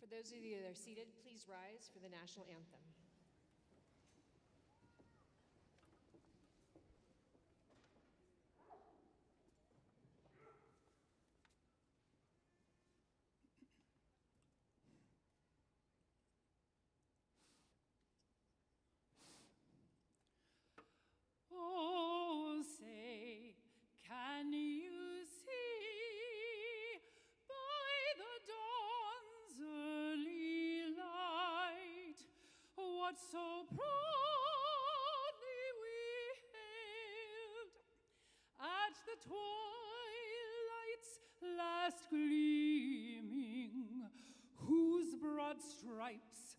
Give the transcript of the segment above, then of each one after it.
For those of you that are seated, please rise for the national anthem. Oh, say, can you see by the dawn's early light what so proudly we hailed at the twilight's last gleaming, whose broad stripes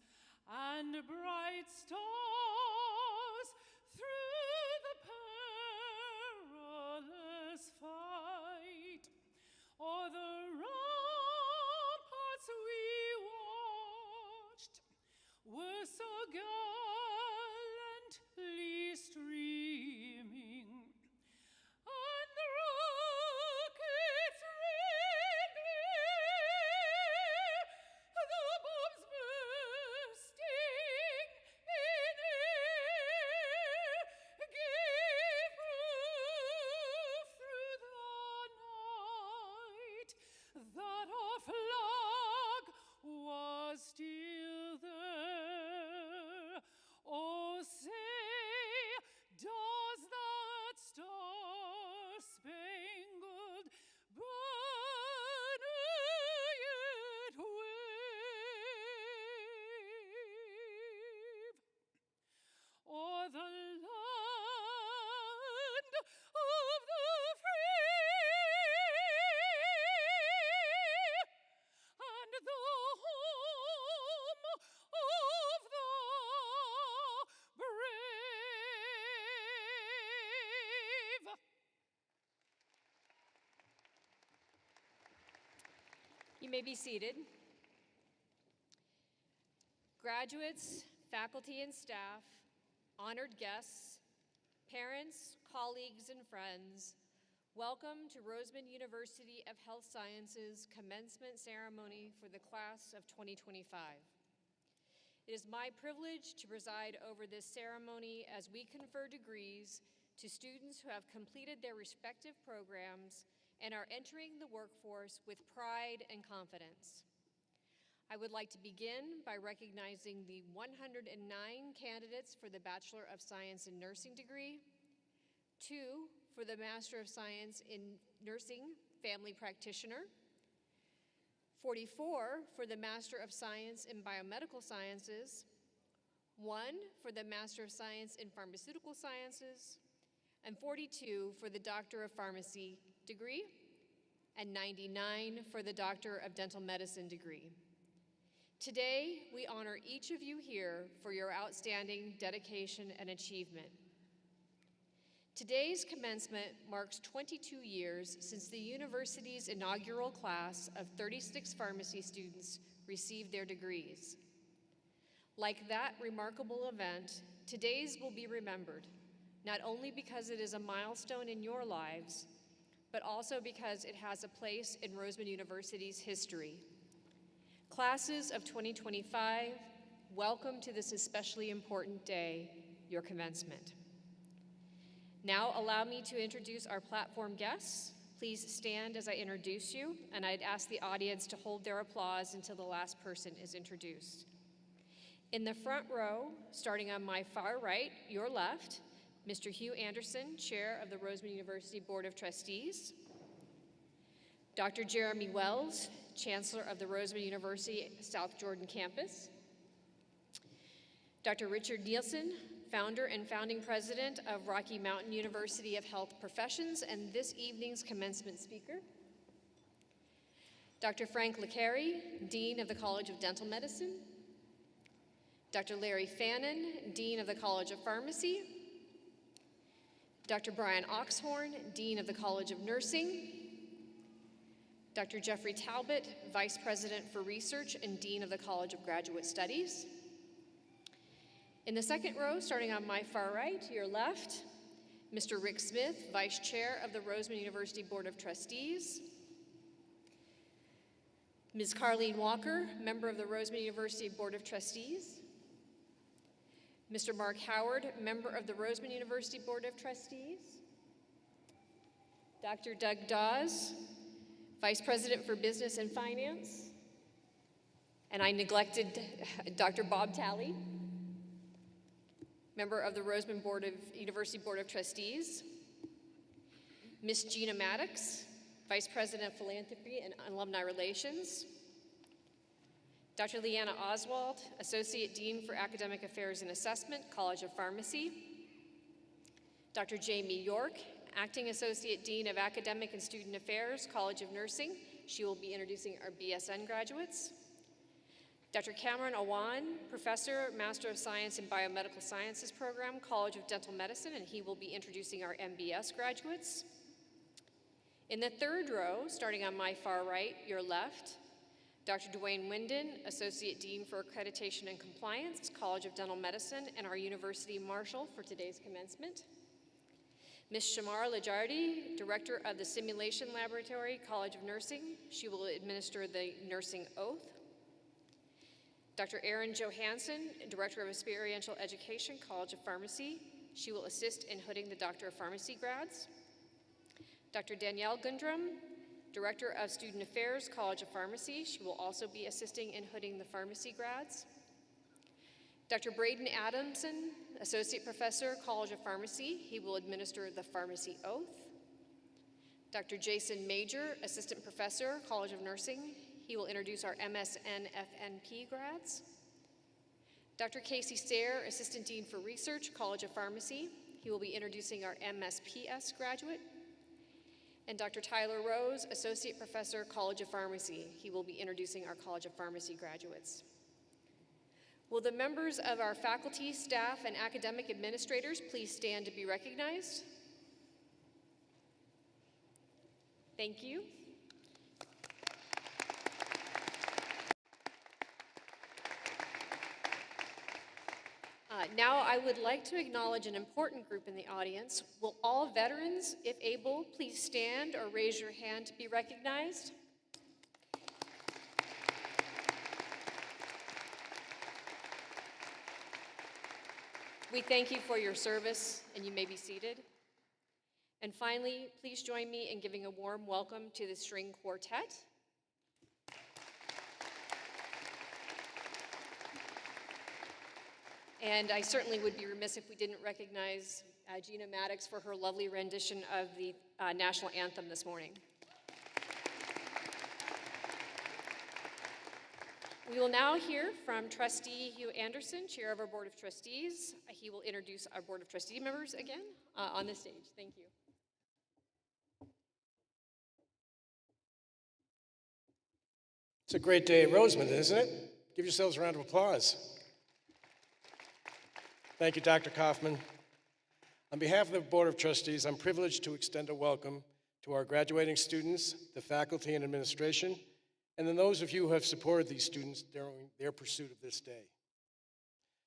and bright stars through the perilous fight o'er the ramparts we watched were so gallantly streaming, and the rockets red glare, the bombs bursting in air, gave proof through the night that our flag was still there. Oh, say, does that star-spangled banner yet wave o'er the land of the free and the home of the brave? You may be seated. Graduates, faculty and staff, honored guests, parents, colleagues, and friends, welcome to Roseman University of Health Sciences commencement ceremony for the class of 2025. It is my privilege to preside over this ceremony as we confer degrees to students who have completed their respective programs and are entering the workforce with pride and confidence. I would like to begin by recognizing the 109 candidates for the Bachelor of Science in Nursing degree, 2 for the Master of Science in Nursing Family Practitioner, 44 for the Master of Science in Biomedical Sciences, 1 for the Master of Science in Pharmaceutical Sciences, and 42 for the Doctor of Pharmacy degree, and 99 for the Doctor of Dental Medicine degree. Today, we honor each of you here for your outstanding dedication and achievement. Today's commencement marks 22 years since the university's inaugural class of 36 pharmacy students received their degrees. Like that remarkable event, today's will be remembered, not only because it is a milestone in your lives, but also because it has a place in Roseman University's history. Classes of 2025, welcome to this especially important day, your commencement. Now allow me to introduce our platform guests. Please stand as I introduce you, and I'd ask the audience to hold their applause until the last person is introduced. In the front row, starting on my far right, your left, Mr. Hugh Anderson, Chair of the Roseman University Board of Trustees. Dr. Jeremy Wells, Chancellor of the Roseman University South Jordan Campus. Dr. Richard Nielsen, Founder and Founding President of Rocky Mountain University of Health Professions and this evening's commencement speaker. Dr. Frank Lecary, Dean of the College of Dental Medicine. Dr. Larry Fannin, Dean of the College of Pharmacy. Dr. Brian Oxhorn, Dean of the College of Nursing. Dr. Jeffrey Talbot, Vice President for Research and Dean of the College of Graduate Studies. In the second row, starting on my far right, to your left, Mr. Rick Smith, Vice Chair of the Roseman University Board of Trustees. Ms. Carlene Walker, member of the Roseman University Board of Trustees. Mr. Mark Howard, member of the Roseman University Board of Trustees. Dr. Doug Dawes, Vice President for Business and Finance. And I neglected Dr. Bob Talley, member of the Roseman University Board of Trustees. Ms. Gina Maddox, Vice President of Philanthropy and Alumni Relations. Dr. Leanna Oswald, Associate Dean for Academic Affairs and Assessment, College of Pharmacy. Dr. Jamie York, Acting Associate Dean of Academic and Student Affairs, College of Nursing. She will be introducing our BSN graduates. Dr. Cameron Awan, Professor, Master of Science in Biomedical Sciences Program, College of Dental Medicine, and he will be introducing our MBS graduates. In the third row, starting on my far right, your left, Dr. Dwayne Winden, Associate Dean for Accreditation and Compliance, College of Dental Medicine, and our University Marshal for today's commencement. Ms. Shamar Lajardi, Director of the Simulation Laboratory, College of Nursing. She will administer the nursing oath. Dr. Erin Johansson, Director of Experiential Education, College of Pharmacy. She will assist in hooding the Doctor of Pharmacy grads. Dr. Danielle Gundrum, Director of Student Affairs, College of Pharmacy. She will also be assisting in hooding the pharmacy grads. Dr. Braden Adamson, Associate Professor, College of Pharmacy. He will administer the pharmacy oath. Dr. Jason Major, Assistant Professor, College of Nursing. He will introduce our MSN FNP grads. Dr. Casey Sayre, Assistant Dean for Research, College of Pharmacy. He will be introducing our MSPS graduate. And Dr. Tyler Rose, Associate Professor, College of Pharmacy. He will be introducing our College of Pharmacy graduates. Will the members of our faculty, staff, and academic administrators please stand to be recognized? Thank you. Now I would like to acknowledge an important group in the audience. Will all veterans, if able, please stand or raise your hand to be recognized? We thank you for your service, and you may be seated. And finally, please join me in giving a warm welcome to the string quartet. And I certainly would be remiss if we didn't recognize Gina Maddox for her lovely rendition of the national anthem this morning. We will now hear from Trustee Hugh Anderson, Chair of our Board of Trustees. He will introduce our Board of Trustee members again on the stage. Thank you. It's a great day at Roseman, isn't it? Give yourselves a round of applause. Thank you, Dr. Kaufman. On behalf of the Board of Trustees, I'm privileged to extend a welcome to our graduating students, the faculty and administration, and then those of you who have supported these students during their pursuit of this day.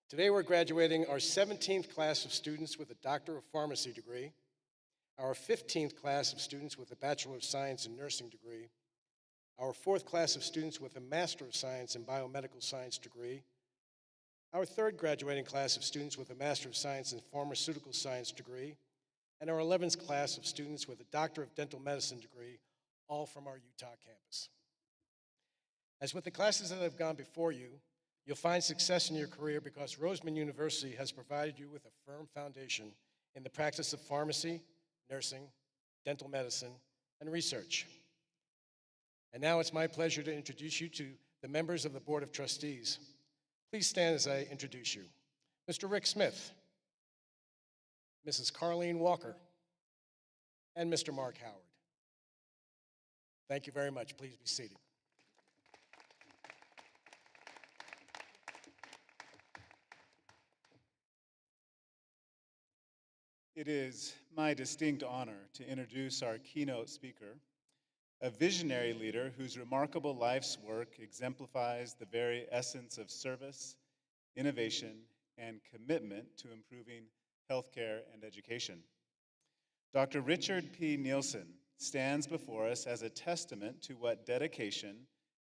Today we're graduating our 17th class of students with a Doctor of Pharmacy degree, our 15th class of students with a Bachelor of Science in Nursing degree, our 4th class of students with a Master of Science in Biomedical Science degree, our 3rd graduating class of students with a Master of Science in Pharmaceutical Science degree, and our 11th class of students with a Doctor of Dental Medicine degree, all from our Utah campus. As with the classes that have gone before you, you'll find success in your career because Roseman University has provided you with a firm foundation in the practice of pharmacy, nursing, dental medicine, and research. And now it's my pleasure to introduce you to the members of the Board of Trustees. Please stand as I introduce you. Mr. Rick Smith, Mrs. Carlene Walker, and Mr. Mark Howard. Thank you very much. Please be seated. It is my distinct honor to introduce our keynote speaker, a visionary leader whose remarkable life's work exemplifies the very essence of service, innovation, and commitment to improving healthcare and education. Dr. Richard P. Nielsen stands before us as a testament to what dedication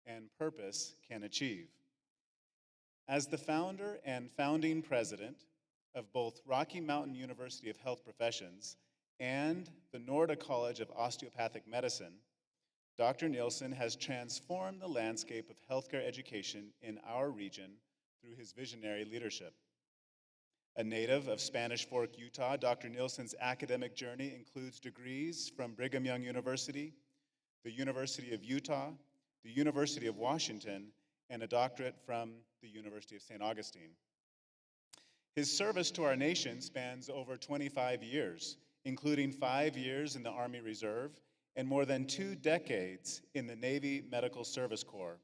and purpose can achieve. As the founder and founding president of both Rocky Mountain University of Health Professions and the Norda College of Osteopathic Medicine, Dr. Nielsen has transformed the landscape of healthcare education in our region through his visionary leadership. A native of Spanish Fork, Utah, Dr. Nielsen's academic journey includes degrees from Brigham Young University, the University of Utah, the University of Washington, and a doctorate from the University of St. Augustine. His service to our nation spans over 25 years, including 5 years in the Army Reserve and more than 2 decades in the Navy Medical Service Corps.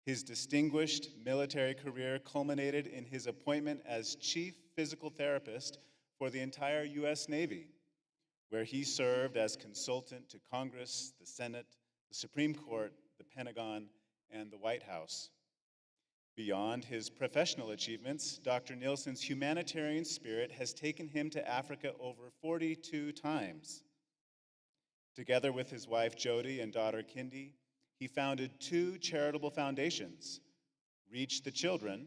His distinguished military career culminated in his appointment as Chief Physical Therapist for the entire U.S. Navy, where he served as consultant to Congress, the Senate, the Supreme Court, the Pentagon, and the White House. Beyond his professional achievements, Dr. Nielsen's humanitarian spirit has taken him to Africa over 42 times. Together with his wife Jody and daughter Kindy, he founded 2 charitable foundations, Reach the Children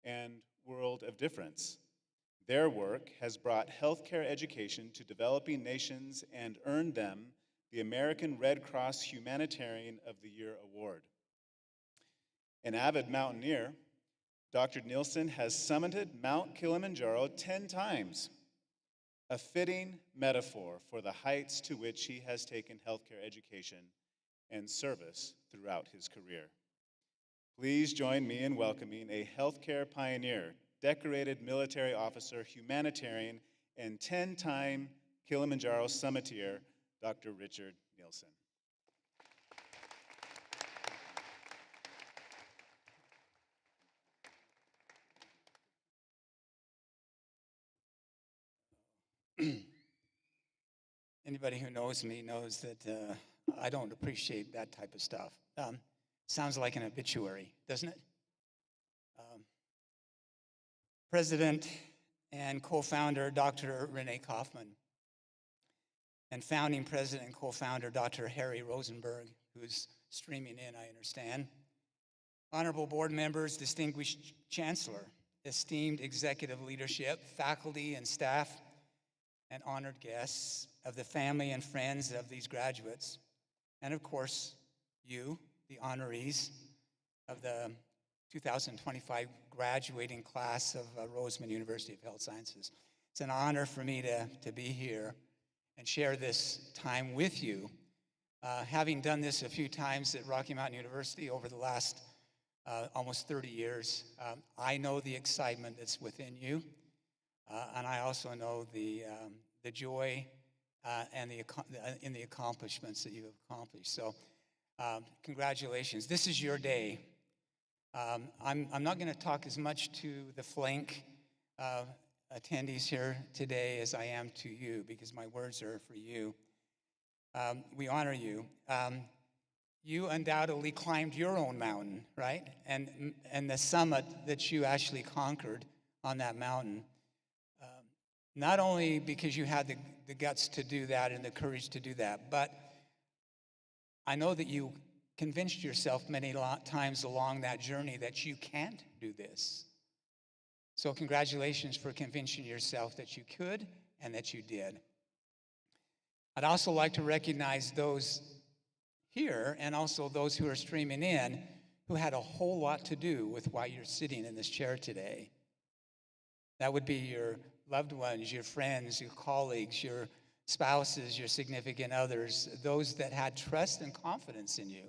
and World of Difference. Their work has brought healthcare education to developing nations and earned them the American Red Cross Humanitarian of the Year award. An avid mountaineer, Dr. Nielsen has summited Mount Kilimanjaro 10 times, a fitting metaphor for the heights to which he has taken healthcare education and service throughout his career. Please join me in welcoming a healthcare pioneer, decorated military officer, humanitarian, and 10-time Kilimanjaro summiteer, Dr. Richard Nielsen. Anybody who knows me knows that I don't appreciate that type of stuff. Sounds like an obituary, doesn't it? President and co-founder Dr. Renee Kaufman, and founding president and co-founder Dr. Harry Rosenberg, who's streaming in, I understand. Honorable board members, distinguished chancellor, esteemed executive leadership, faculty and staff, and honored guests of the family and friends of these graduates, and of course, you, the honorees of the 2025 graduating class of Roseman University of Health Sciences. It's an honor for me to be here and share this time with you. Having done this a few times at Rocky Mountain University over the last almost 30 years, I know the excitement that's within you, and I also know the joy and in the accomplishments that you have accomplished. So congratulations. This is your day. I'm not going to talk as much to the flank attendees here today as I am to you, because my words are for you. We honor you. You undoubtedly climbed your own mountain, right? And the summit that you actually conquered on that mountain, not only because you had the guts to do that and the courage to do that, but I know that you convinced yourself many times along that journey that you can't do this. So congratulations for convincing yourself that you could and that you did. I'd also like to recognize those here and also those who are streaming in who had a whole lot to do with why you're sitting in this chair today. That would be your loved ones, your friends, your colleagues, your spouses, your significant others, those that had trust and confidence in you.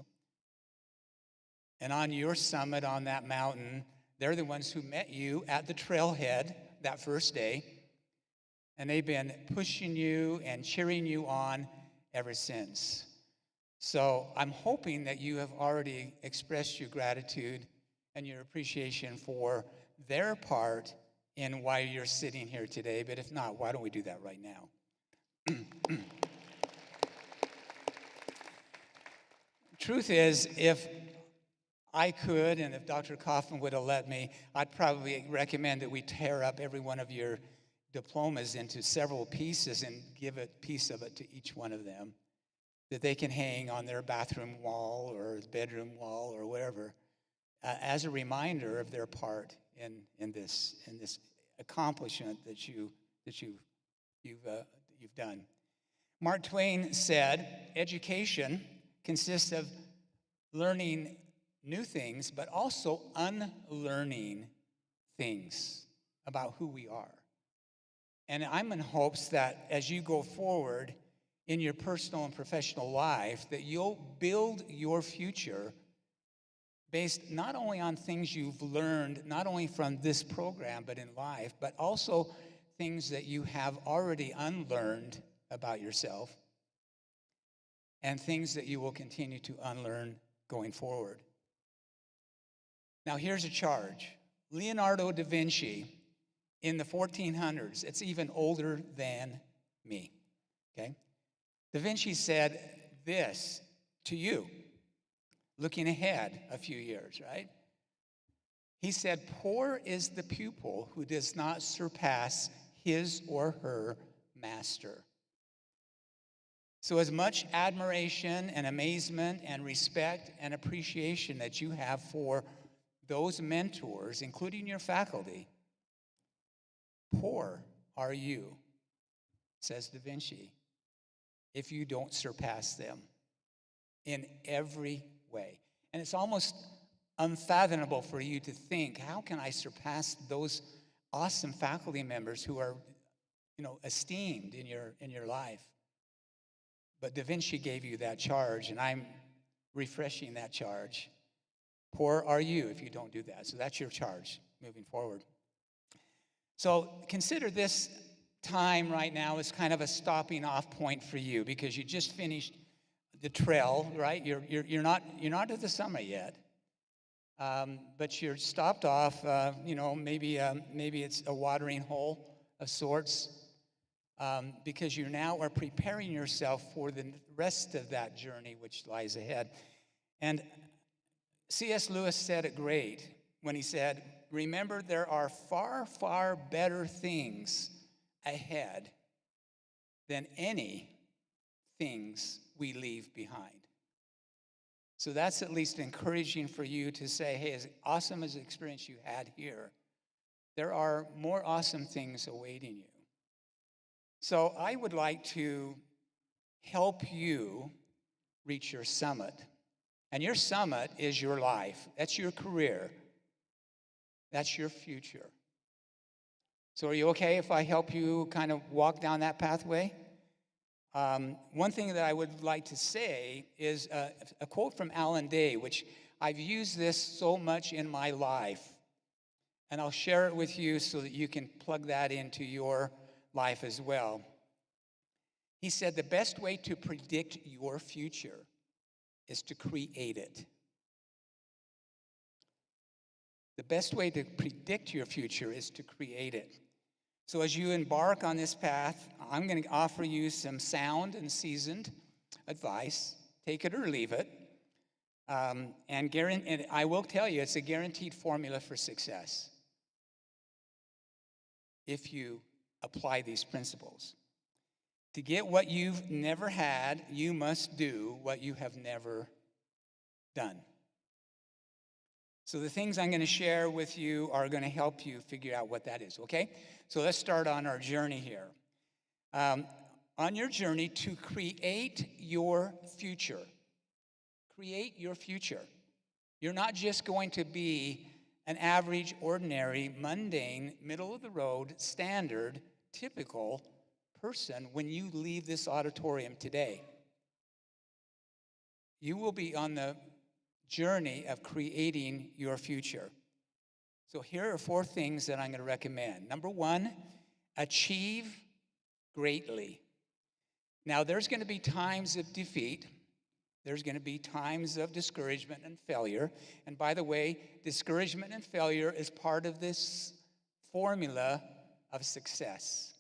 And on your summit on that mountain, they're the ones who met you at the trailhead that first day, and they've been pushing you and cheering you on ever since. So I'm hoping that you have already expressed your gratitude and your appreciation for their part in why you're sitting here today, but if not, why don't we do that right now? Truth is, if I could, and if Dr. Kaufman would have let me, I'd probably recommend that we tear up every one of your diplomas into several pieces and give a piece of it to each one of them. that they can hang on their bathroom wall or bedroom wall or wherever, as a reminder of their part in this accomplishment that you've done. Mark Twain said, "Education consists of learning new things, but also unlearning things about who we are." And I'm in hopes that as you go forward in your personal and professional life, that you'll build your future based not only on things you've learned, not only from this program, but in life, but also things that you have already unlearned about yourself and things that you will continue to unlearn going forward. Now, here's a charge. Leonardo da Vinci, in the 1400s, it's even older than me, okay? Da Vinci said this to you, looking ahead a few years, right? He said, "Poor is the pupil who does not surpass his or her master." So as much admiration and amazement and respect and appreciation that you have for those mentors, including your faculty, poor are you, says Da Vinci, if you don't surpass them in every way. And it's almost unfathomable for you to think, how can I surpass those awesome faculty members who are, esteemed in your life? But Da Vinci gave you that charge, and I'm refreshing that charge. Poor are you if you don't do that. So that's your charge moving forward. So consider this time right now as kind of a stopping off point for you, because you just finished the trail, right? You're not at the summit yet, but you're stopped off. Maybe it's a watering hole of sorts, because you now are preparing yourself for the rest of that journey which lies ahead. And C.S. Lewis said it great when he said, "Remember, there are far, far better things ahead than any things we leave behind." So that's at least encouraging for you to say, hey, as awesome as the experience you had here, there are more awesome things awaiting you. So I would like to help you reach your summit. And your summit is your life. That's your career. That's your future. So are you okay if I help you kind of walk down that pathway? One thing that I would like to say is a quote from Alan Day, which I've used this so much in my life. And I'll share it with you so that you can plug that into your life as well. He said, "The best way to predict your future is to create it." The best way to predict your future is to create it. So as you embark on this path, I'm going to offer you some sound and seasoned advice. Take it or leave it. And I will tell you, it's a guaranteed formula for success if you apply these principles. To get what you've never had, you must do what you have never done. So the things I'm going to share with you are going to help you figure out what that is, okay? So let's start on our journey here. On your journey to create your future. Create your future. You're not just going to be an average, ordinary, mundane, middle-of-the-road, standard, typical person when you leave this auditorium today. You will be on the journey of creating your future. So here are 4 things that I'm going to recommend. Number 1, achieve greatly. Now, there's going to be times of defeat. There's going to be times of discouragement and failure. And by the way, discouragement and failure is part of this formula of success.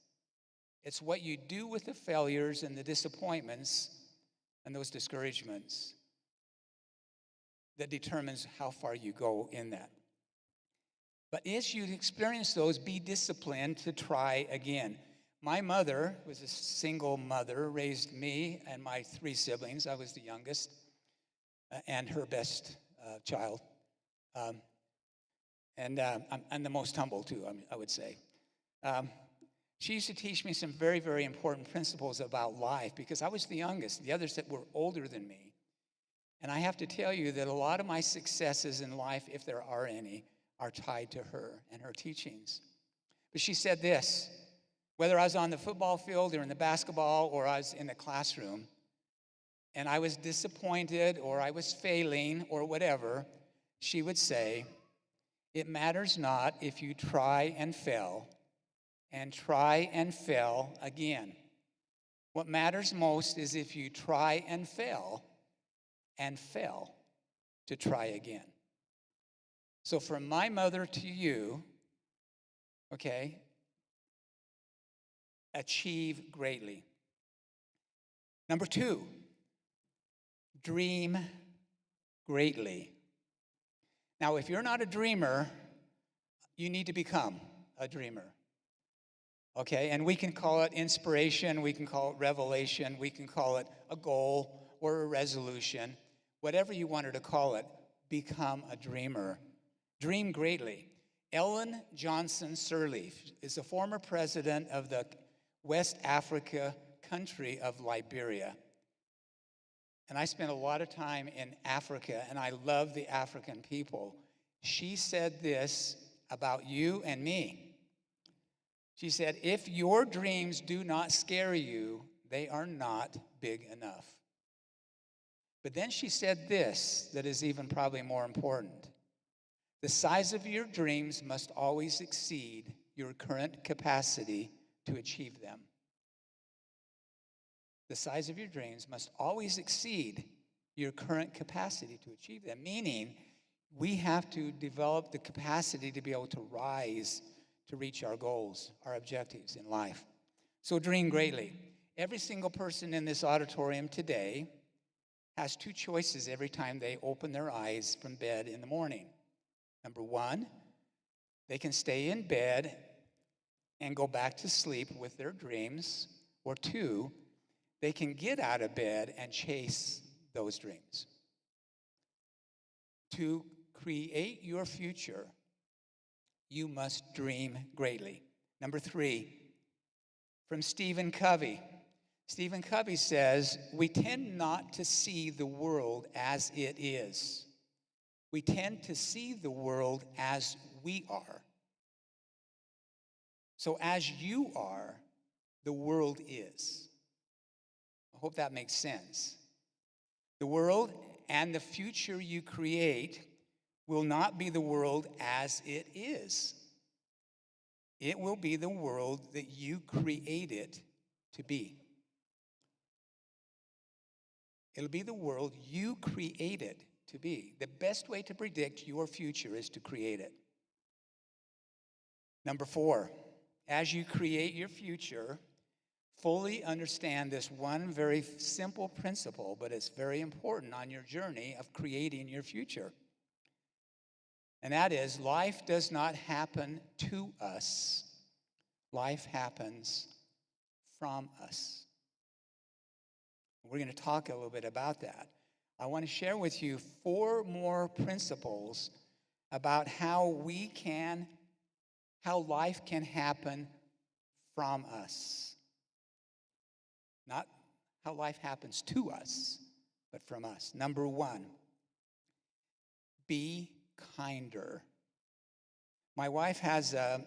It's what you do with the failures and the disappointments and those discouragements that determines how far you go in that. But as you experience those, be disciplined to try again. My mother was a single mother, raised me and my 3 siblings. I was the youngest and her best child. I'm the most humble, too, I would say. She used to teach me some very, very important principles about life because I was the youngest. The others that were older than me. And I have to tell you that a lot of my successes in life, if there are any, are tied to her and her teachings. But she said this, whether I was on the football field or in the basketball or I was in the classroom, and I was disappointed or I was failing or whatever, she would say, it matters not if you try and fail again. What matters most is if you try and fail to try again. So from my mother to you, okay, achieve greatly. Number 2, dream greatly. Now, if you're not a dreamer, you need to become a dreamer. Okay, and we can call it inspiration, we can call it revelation, we can call it a goal or a resolution. Whatever you wanted to call it, become a dreamer. Dream greatly. Ellen Johnson Sirleaf is a former president of the West Africa country of Liberia. And I spent a lot of time in Africa, and I love the African people. She said this about you and me. She said, if your dreams do not scare you, they are not big enough. But then she said this that is even probably more important. The size of your dreams must always exceed your current capacity to achieve them. The size of your dreams must always exceed your current capacity to achieve them, meaning we have to develop the capacity to be able to rise to reach our goals, our objectives in life. So dream greatly. Every single person in this auditorium today has 2 choices every time they open their eyes from bed in the morning. Number 1, they can stay in bed and go back to sleep with their dreams. Or 2, they can get out of bed and chase those dreams. To create your future, you must dream greatly. Number 3, from Stephen Covey. Stephen Covey says, we tend not to see the world as it is. We tend to see the world as we are. So as you are, the world is. I hope that makes sense. The world and the future you create will not be the world as it is. It will be the world that you create it to be. It'll be the world you create it to be. The best way to predict your future is to create it. Number 4, as you create your future, fully understand this one very simple principle, but it's very important on your journey of creating your future. And that is, life does not happen to us. Life happens from us. We're going to talk a little bit about that. I want to share with you 4 more principles about how life can happen from us. Not how life happens to us, but from us. Number 1, be kinder. My wife has a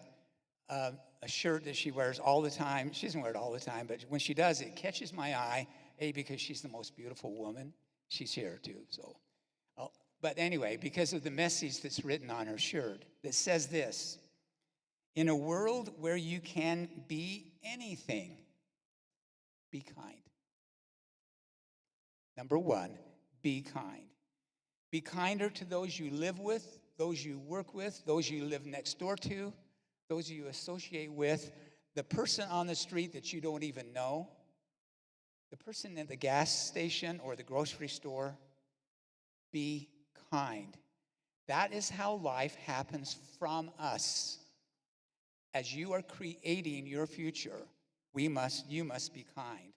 shirt that she wears all the time. She doesn't wear it all the time, but when she does, it catches my eye, because she's the most beautiful woman. She's here too, so. But anyway, because of the message that's written on her shirt that says this, in a world where you can be anything, be kind. Number 1, be kind. Be kinder to those you live with, those you work with, those you live next door to, those you associate with, the person on the street that you don't even know, the person at the gas station or the grocery store. Be kind. That is how life happens from us. As you are creating your future, You must be kind.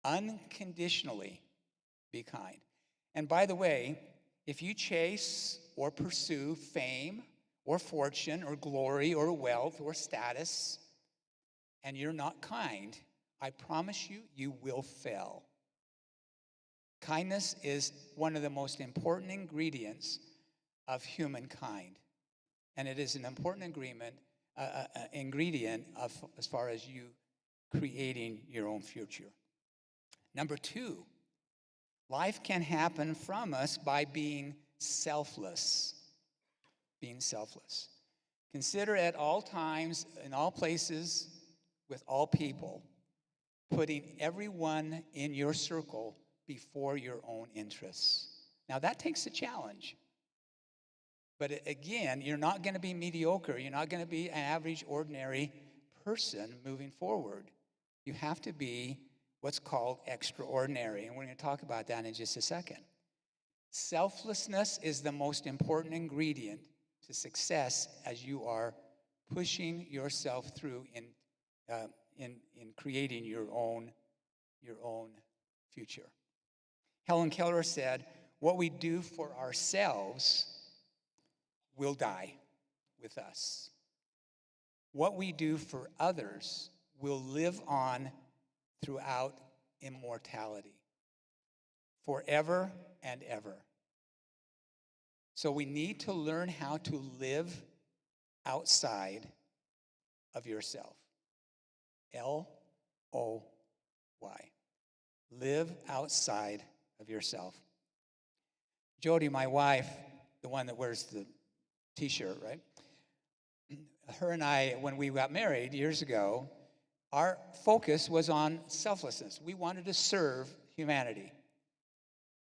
Unconditionally be kind. And by the way, if you chase or pursue fame or fortune or glory or wealth or status, and you're not kind, I promise you, you will fail. Kindness is one of the most important ingredients of humankind. And it is an important ingredient of, as far as you creating your own future. Number two, life can happen from us by being selfless. Being selfless. Consider at all times, in all places, with all people, putting everyone in your circle before your own interests. Now that takes a challenge. But again, you're not going to be mediocre. You're not going to be an average, ordinary person moving forward. You have to be what's called extraordinary. And we're going to talk about that in just a second. Selflessness is the most important ingredient to success as you are pushing yourself through in creating your own future. Helen Keller said, "What we do for ourselves will die with us. What we do for others will live on throughout immortality, forever and ever." So we need to learn how to live outside of yourself. L-O-Y. Live outside of yourself. Jody, my wife, the one that wears the t-shirt, right? Her and I, when we got married years ago, our focus was on selflessness. We wanted to serve humanity.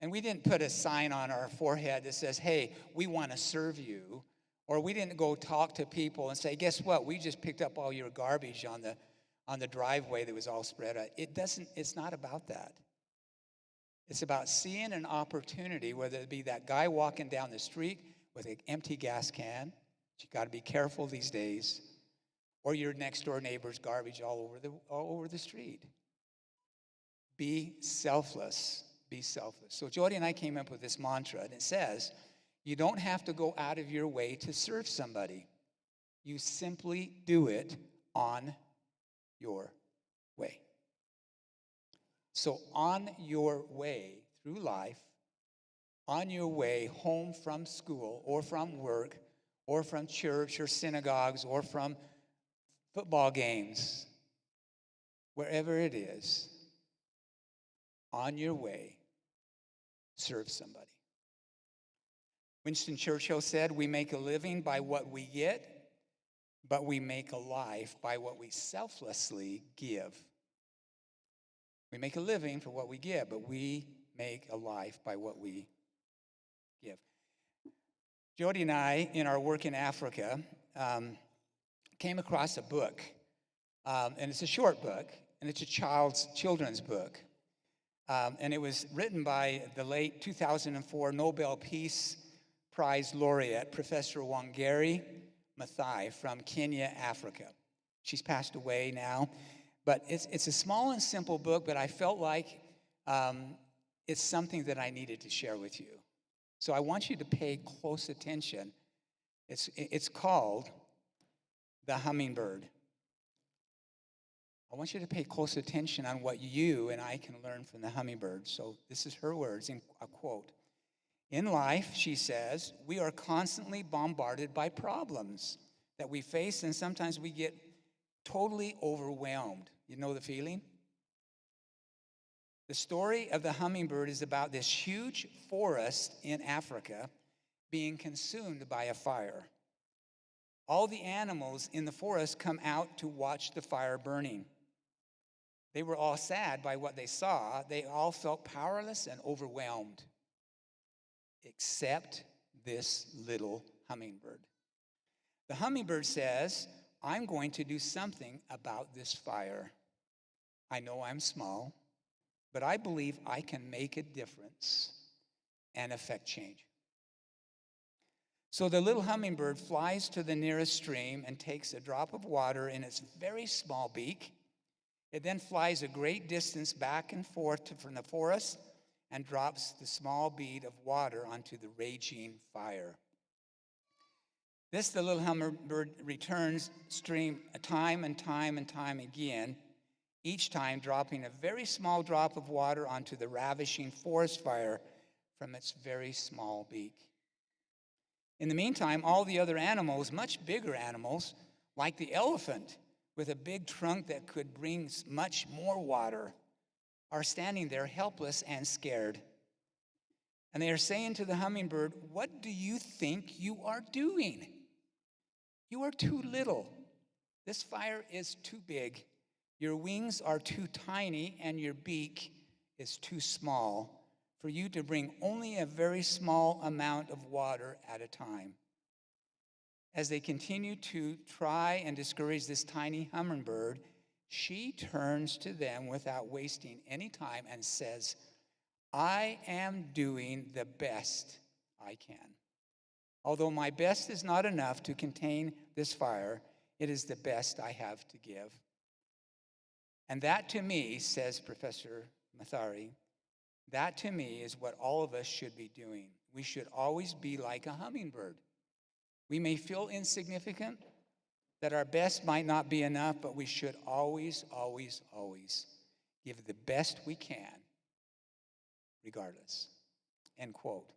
And we didn't put a sign on our forehead that says, "Hey, we want to serve you." Or we didn't go talk to people and say, "Guess what? We just picked up all your garbage on the driveway that was all spread out." It's not about that. It's about seeing an opportunity, whether it be that guy walking down the street with an empty gas can, you got to be careful these days, or your next door neighbor's garbage all over the street. Be selfless. Be selfless. So Jody and I came up with this mantra, and it says, you don't have to go out of your way to serve somebody. You simply do it on your way. So on your way through life, on your way home from school or from work or from church or synagogues or from football games, wherever it is, on your way, serve somebody. Winston Churchill said, "We make a living by what we get, but we make a life by what we selflessly give." We make a living for what we get, but we make a life by what we give. Jody and I, in our work in Africa, came across a book, and it's a short book, and it's a children's book. And it was written by the late 2004 Nobel Peace Prize laureate, Professor Wangari Maathai from Kenya, Africa. She's passed away now. But it's a small and simple book, but I felt like it's something that I needed to share with you. So I want you to pay close attention. It's called The Hummingbird. I want you to pay close attention on what you and I can learn from the hummingbird. So this is her words, in a quote. "In life," she says, "we are constantly bombarded by problems that we face, and sometimes we get totally overwhelmed." You know the feeling? The story of the hummingbird is about this huge forest in Africa being consumed by a fire. All the animals in the forest come out to watch the fire burning. They were all sad by what they saw. They all felt powerless and overwhelmed, except this little hummingbird. The hummingbird says, "I'm going to do something about this fire. I know I'm small, but I believe I can make a difference and affect change." So the little hummingbird flies to the nearest stream and takes a drop of water in its very small beak It then flies a great distance back and forth from the forest and drops the small bead of water onto the raging fire. This, the little hummingbird returns stream time and time and time again, each time dropping a very small drop of water onto the ravishing forest fire from its very small beak. In the meantime, all the other animals, much bigger animals, like the elephant with a big trunk that could bring much more water, are standing there helpless and scared. And they are saying to the hummingbird, "What do you think you are doing? You are too little. This fire is too big. Your wings are too tiny and your beak is too small for you to bring only a very small amount of water at a time." As they continue to try and discourage this tiny hummingbird, she turns to them without wasting any time and says, "I am doing the best I can. Although my best is not enough to contain this fire, it is the best I have to give." And that to me, says Professor Mathari, that to me is what all of us should be doing. We should always be like a hummingbird. We may feel insignificant, that our best might not be enough, but we should always, always, always give the best we can, regardless. End quote.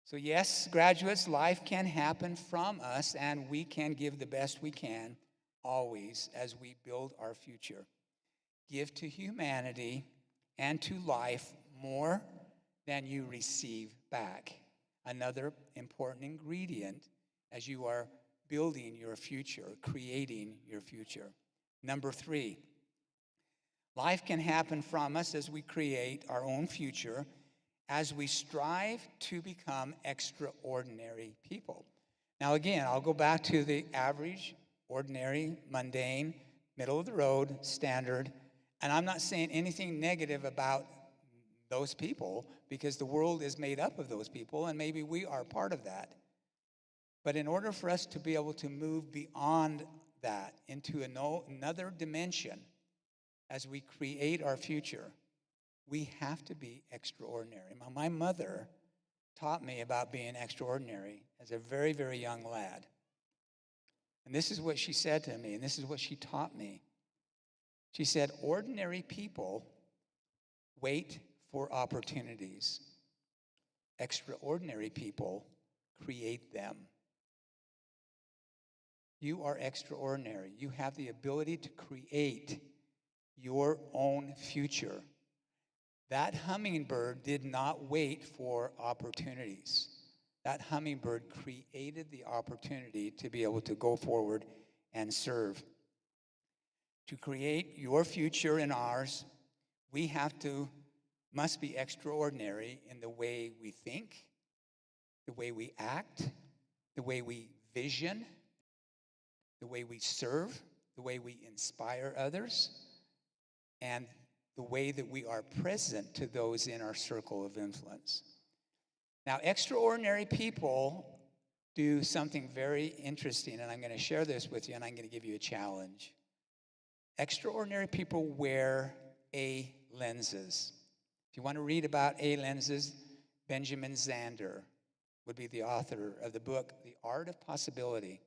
So yes, graduates, life can happen from us, and we can give the best we can always as we build our future. Give to humanity and to life more than you receive back. Another important ingredient as you are building your future, creating your future. Number 3, life can happen from us as we create our own future, as we strive to become extraordinary people. Now again, I'll go back to the average, ordinary, mundane, middle of the road, standard, and I'm not saying anything negative about those people, because the world is made up of those people, and maybe we are part of that. But in order for us to be able to move beyond that into another dimension as we create our future, we have to be extraordinary. My mother taught me about being extraordinary as a very, very young lad. And this is what she said to me, and this is what she taught me. She said, "Ordinary people wait for opportunities. Extraordinary people create them." You are extraordinary. You have the ability to create your own future. That hummingbird did not wait for opportunities. That hummingbird created the opportunity to be able to go forward and serve. To create your future and ours, we must be extraordinary in the way we think, the way we act, the way we vision, the way we serve, the way we inspire others, and the way that we are present to those in our circle of influence. Now, extraordinary people do something very interesting, and I'm going to share this with you, and I'm going to give you a challenge. Extraordinary people wear A lenses. If you want to read about A lenses, Benjamin Zander would be the author of the book, The Art of Possibility.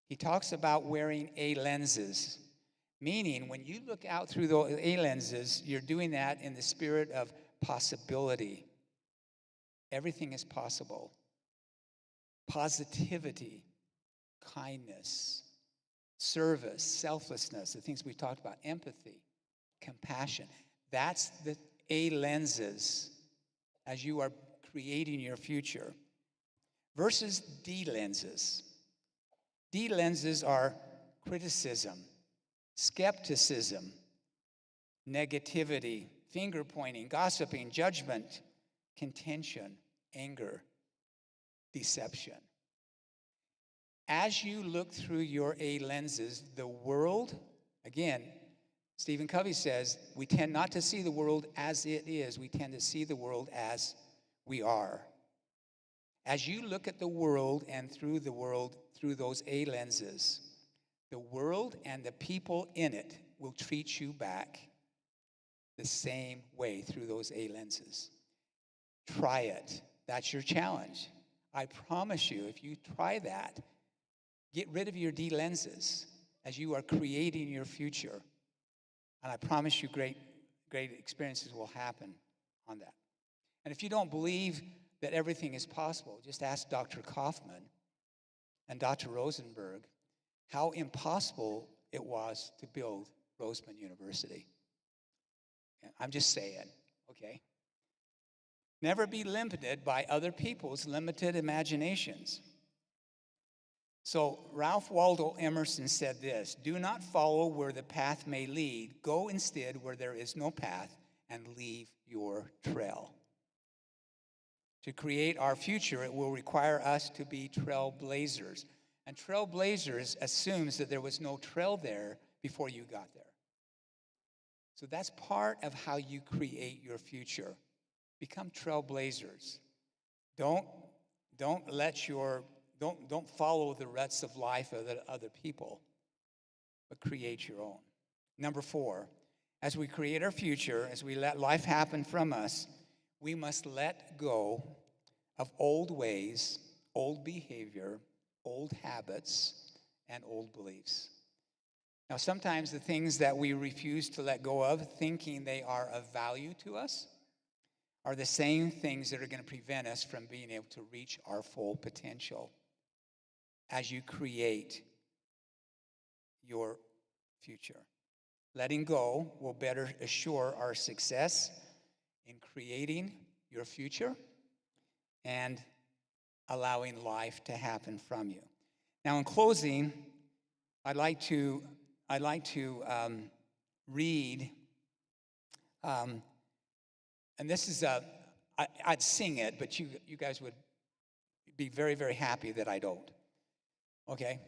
He talks about wearing A lenses, meaning when you look out through the A lenses, you're doing that in the spirit of possibility. Everything is possible. Positivity, kindness, service, selflessness, the things we talked about, empathy, compassion. That's the A lenses as you are creating your future. Versus D lenses. D lenses are criticism, skepticism, negativity, finger pointing, gossiping, judgment, contention, anger, deception. As you look through your A lenses, the world, again, Stephen Covey says, we tend not to see the world as it is. We tend to see the world as we are. As you look at the world and through the world through those A lenses, the world and the people in it will treat you back the same way through those A lenses. Try it. That's your challenge. I promise you, if you try that, get rid of your D lenses as you are creating your future. And I promise you great experiences will happen on that. And if you don't believe that everything is possible, just ask Dr. Kaufman and Dr. Rosenberg how impossible it was to build Roseman University. I'm just saying, okay? Never be limited by other people's limited imaginations. So Ralph Waldo Emerson said this: do not follow where the path may lead. Go instead where there is no path and leave your trail. To create our future, it will require us to be trailblazers. And trailblazers assumes that there was no trail there before you got there. So that's part of how you create your future. Become trailblazers. Don't follow the ruts of life of the other people, but create your own. Number 4, as we create our future, as we let life happen from us, we must let go of old ways, old behavior, old habits, and old beliefs. Now, sometimes the things that we refuse to let go of, thinking they are of value to us, are the same things that are going to prevent us from being able to reach our full potential as you create your future. Letting go will better assure our success in creating your future and allowing life to happen from you. Now, in closing, I'd like to read, and this is I'd sing it, but you guys would be very, very happy that I don't. Okay?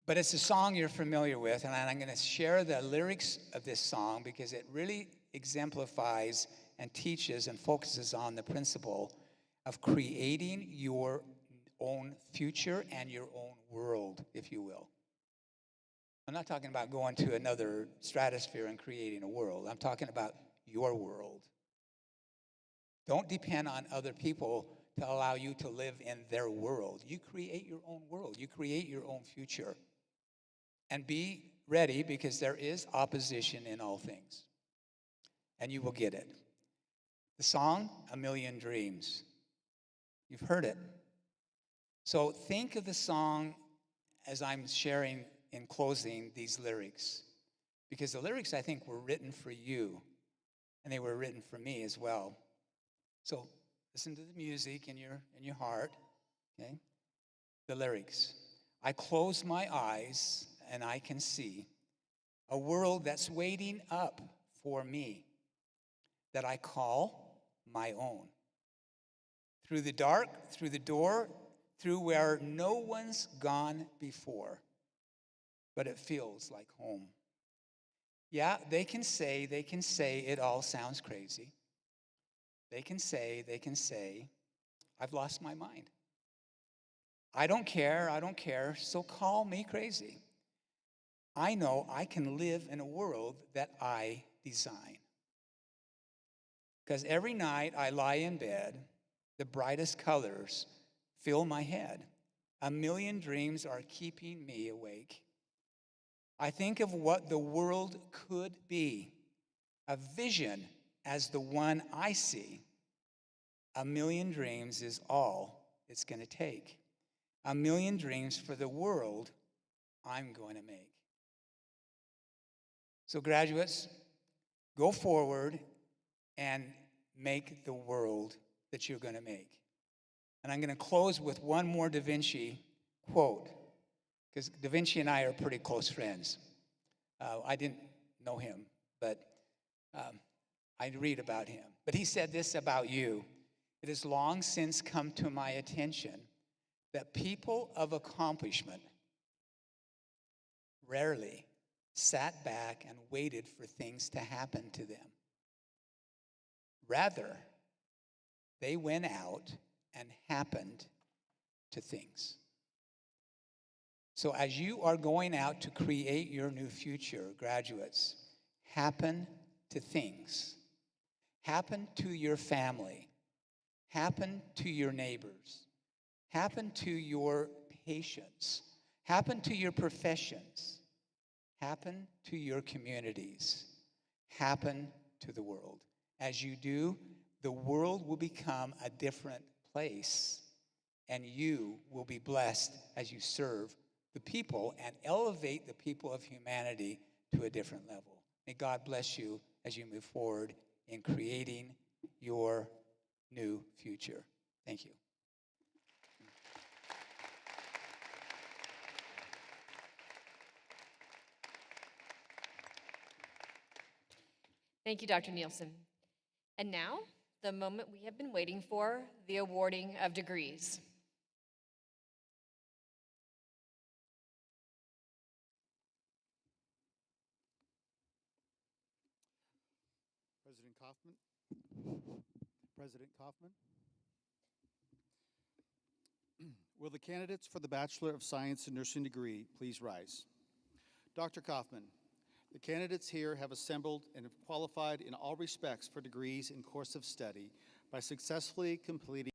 But it's a song you're familiar with, and I'm going to share the lyrics of this song because it really exemplifies and teaches and focuses on the principle of creating your own future and your own world, if you will. I'm not talking about going to another stratosphere and creating a world. I'm talking about your world. Don't depend on other people to allow you to live in their world. You create your own world. You create your own future. And be ready, because there is opposition in all things. And you will get it. The song, A Million Dreams. You've heard it. So think of the song as I'm sharing in closing these lyrics. Because the lyrics, I think, were written for you. And they were written for me as well. So listen to the music in your heart. Okay? The lyrics. I close my eyes and I can see a world that's waiting up for me that I call my own. Through the dark, through the door, through where no one's gone before, but it feels like home. Yeah, they can say it all sounds crazy. They can say, I've lost my mind. I don't care, so call me crazy. I know I can live in a world that I design. Because every night I lie in bed, the brightest colors fill my head. A million dreams are keeping me awake. I think of what the world could be, a vision as the one I see. A million dreams is all it's going to take. A million dreams for the world I'm going to make. So graduates, go forward and make the world that you're going to make. And I'm going to close with one more Da Vinci quote, because Da Vinci and I are pretty close friends. I didn't know him, but I read about him. But he said this about you: it has long since come to my attention that people of accomplishment rarely sat back and waited for things to happen to them. Rather, they went out and happened to things. So as you are going out to create your new future, graduates, happen to things, happen to your family, happen to your neighbors, happen to your patients, happen to your professions, happen to your communities, happen to the world. As you do, the world will become a different place, and you will be blessed as you serve the people and elevate the people of humanity to a different level. May God bless you as you move forward in creating your new future. Thank you. Thank you, Dr. Nielsen. And now, the moment we have been waiting for, the awarding of degrees. President Kaufman. President Kaufman. Will the candidates for the Bachelor of Science in Nursing degree please rise? Dr. Kaufman, the candidates here have assembled and have qualified in all respects for degrees in course of study by successfully completing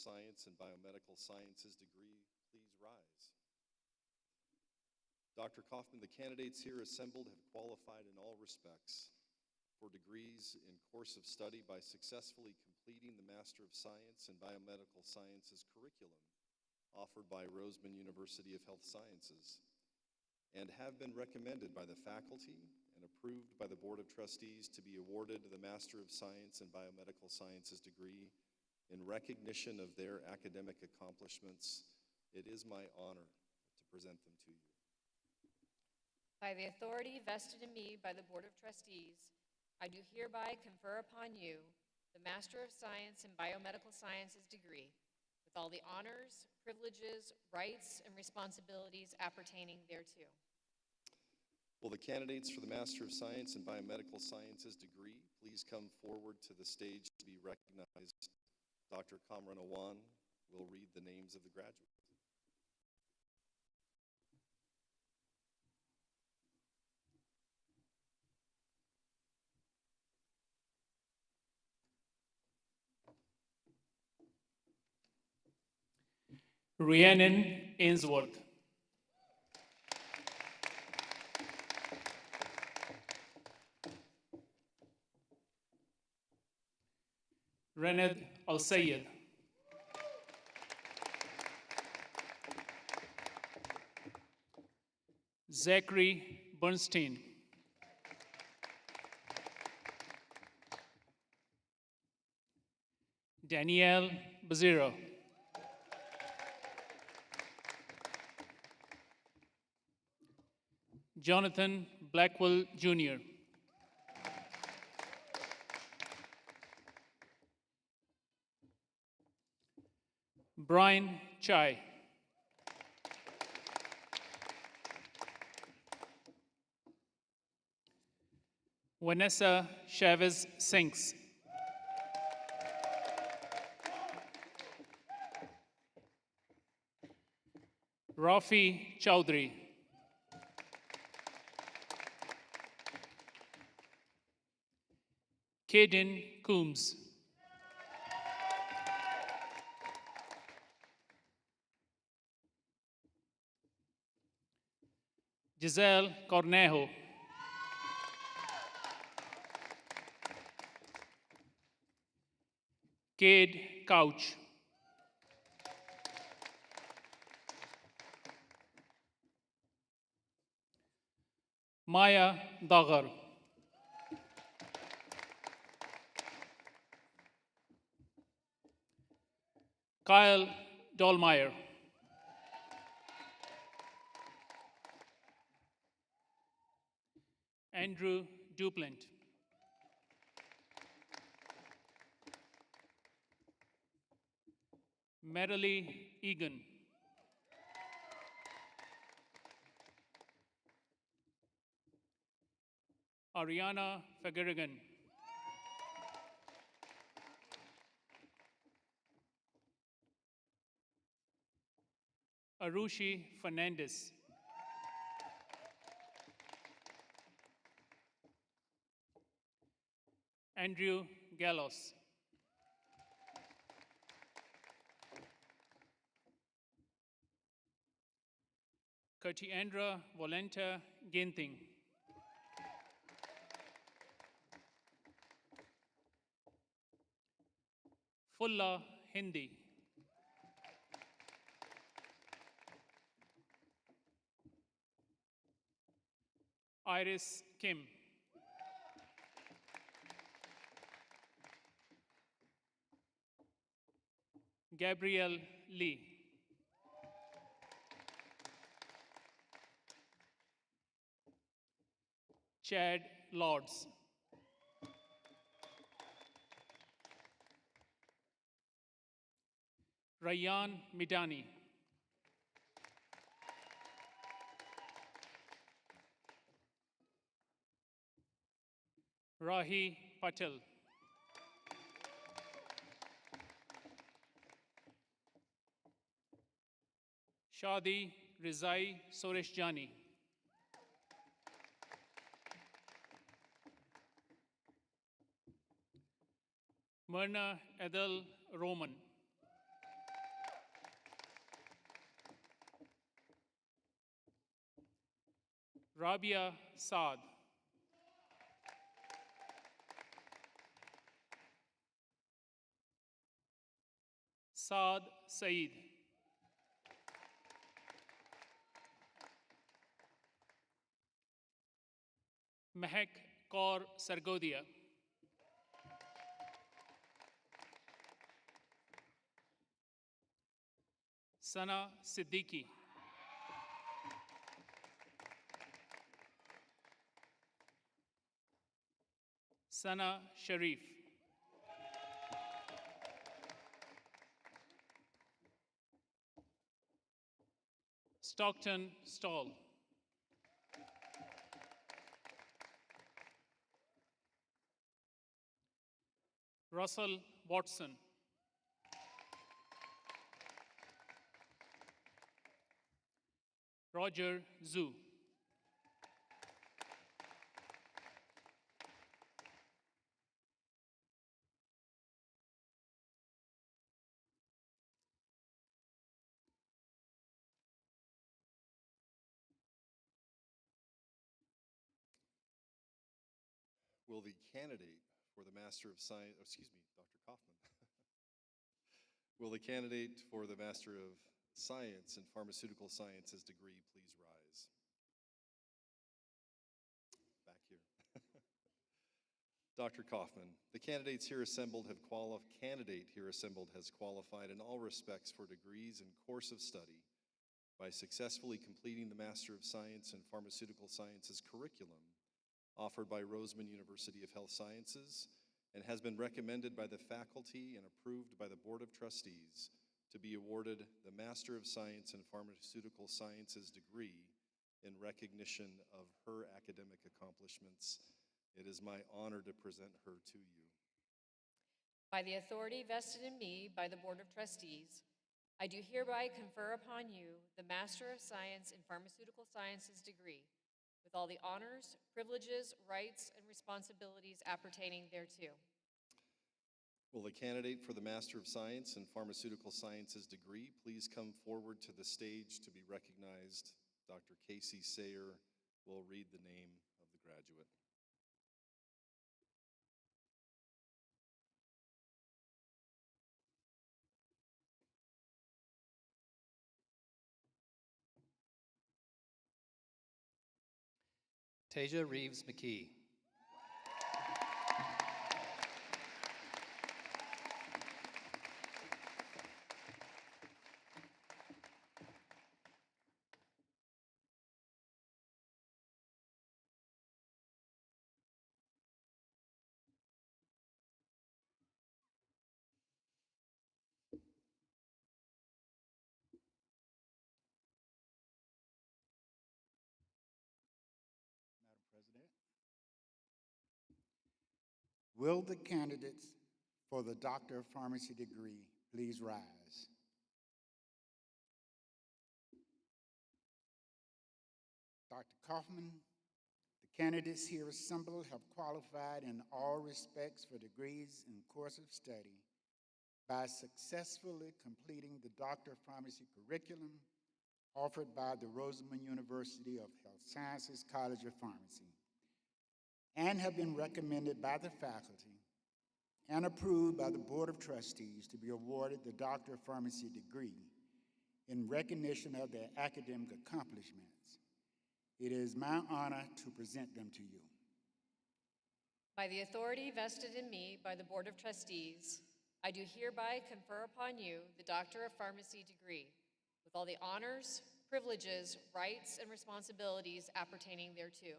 Science and Biomedical Sciences degree, please rise. Dr. Kaufman, the candidates here assembled have qualified in all respects for degrees in course of study by successfully completing the Master of Science and Biomedical Sciences curriculum offered by Roseman University of Health Sciences, and have been recommended by the faculty and approved by the Board of Trustees to be awarded the Master of Science and Biomedical Sciences degree in recognition of their academic accomplishments. It is my honor to present them to you. By the authority vested in me by the Board of Trustees, I do hereby confer upon you the Master of Science in Biomedical Sciences degree, with all the honors, privileges, rights, and responsibilities appertaining thereto. Will the candidates for the Master of Science in Biomedical Sciences degree please come forward to the stage to be recognized? Dr. Kamran Awan will read the names of the graduates. Rhiannon Ainsworth. Rened Al-Sayed. Zachary Bernstein. Danielle Baziro. Jonathan Blackwell Jr. Brian Chai. Vanessa Chavez Sinks. Rafi Chowdhury. Kaden Coombs. Giselle Cornejo. Cade Couch. Maya Dagar. Kyle Dolmeyer. Andrew Duplant. Marilee Egan. Ariana Fagarigan. Arushi Fernandez. Andrew Gallos. Katiandra Volenta Ginting. Fulla Hindi. Iris Kim. Gabrielle Lee. Chad Lords. Rayyan Midani. Rahi Patel. Shadi Rizai Sureshjani. Myrna Adel Roman. Rabia Saad. Saad Saeed. Mehak Kaur Sargodia. Sana Siddiqui. Sana Sharif. Stockton Stall. Russell Watson. Roger Zhu. Will the candidate for the Master of Science, excuse me, Dr. Kaufman. Will the candidate for the Master of Science in Pharmaceutical Sciences degree please rise? Back here. Dr. Kaufman, the candidates here assembled has qualified in all respects for degrees and course of study by successfully completing the Master of Science in Pharmaceutical Sciences curriculum offered by Roseman University of Health Sciences and has been recommended by the faculty and approved by the Board of Trustees to be awarded the Master of Science in Pharmaceutical Sciences degree in recognition of her academic accomplishments. It is my honor to present her to you. By the authority vested in me by the Board of Trustees, I do hereby confer upon you the Master of Science in Pharmaceutical Sciences degree, with all the honors, privileges, rights, and responsibilities appertaining thereto. Will the candidate for the Master of Science in Pharmaceutical Sciences degree please come forward to the stage to be recognized? Dr. Casey Sayer will read the name of the graduate. Tasia Reeves McKee. President. Will the candidates for the Doctor of Pharmacy degree please rise? Dr. Kaufman, the candidates here assembled have qualified in all respects for degrees in course of study by successfully completing the Doctor of Pharmacy curriculum offered by the Roseman University of Health Sciences College of Pharmacy, and have been recommended by the faculty and approved by the Board of Trustees to be awarded the Doctor of Pharmacy degree in recognition of their academic accomplishments. It is my honor to present them to you. By the authority vested in me by the Board of Trustees, I do hereby confer upon you the Doctor of Pharmacy degree, with all the honors, privileges, rights, and responsibilities appertaining thereto.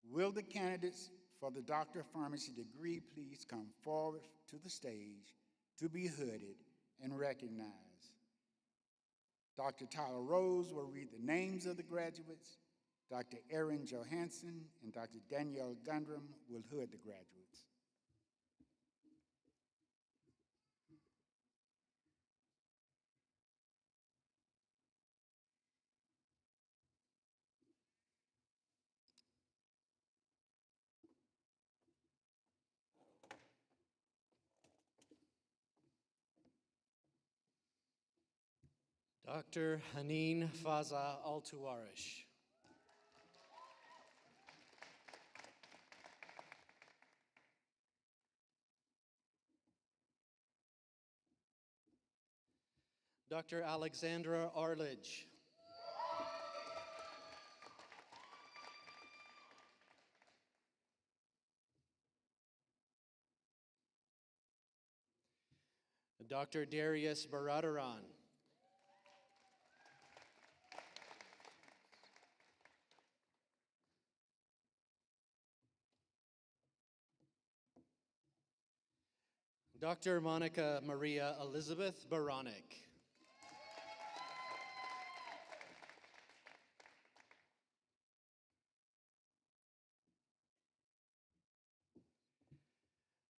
Will the candidates for the Doctor of Pharmacy degree please come forward to the stage to be hooded and recognized? Dr. Tyler Rose will read the names of the graduates. Dr. Erin Johansson and Dr. Danielle Gundram will hood the graduates. Dr. Haneen Faza Altuarish. Dr. Alexandra Arledge. Dr. Darius Baradaran. Dr. Monica Maria Elizabeth Baronic.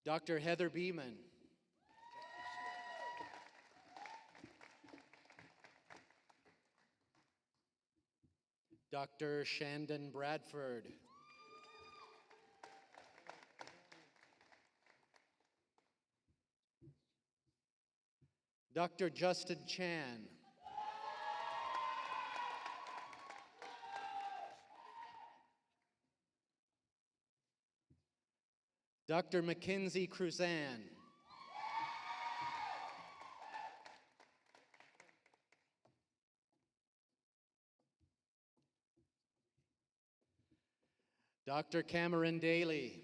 Dr. Heather Beeman. Dr. Shandon Bradford. Dr. Justin Chan. Dr. Mackenzie Cruzan. Dr. Cameron Daly.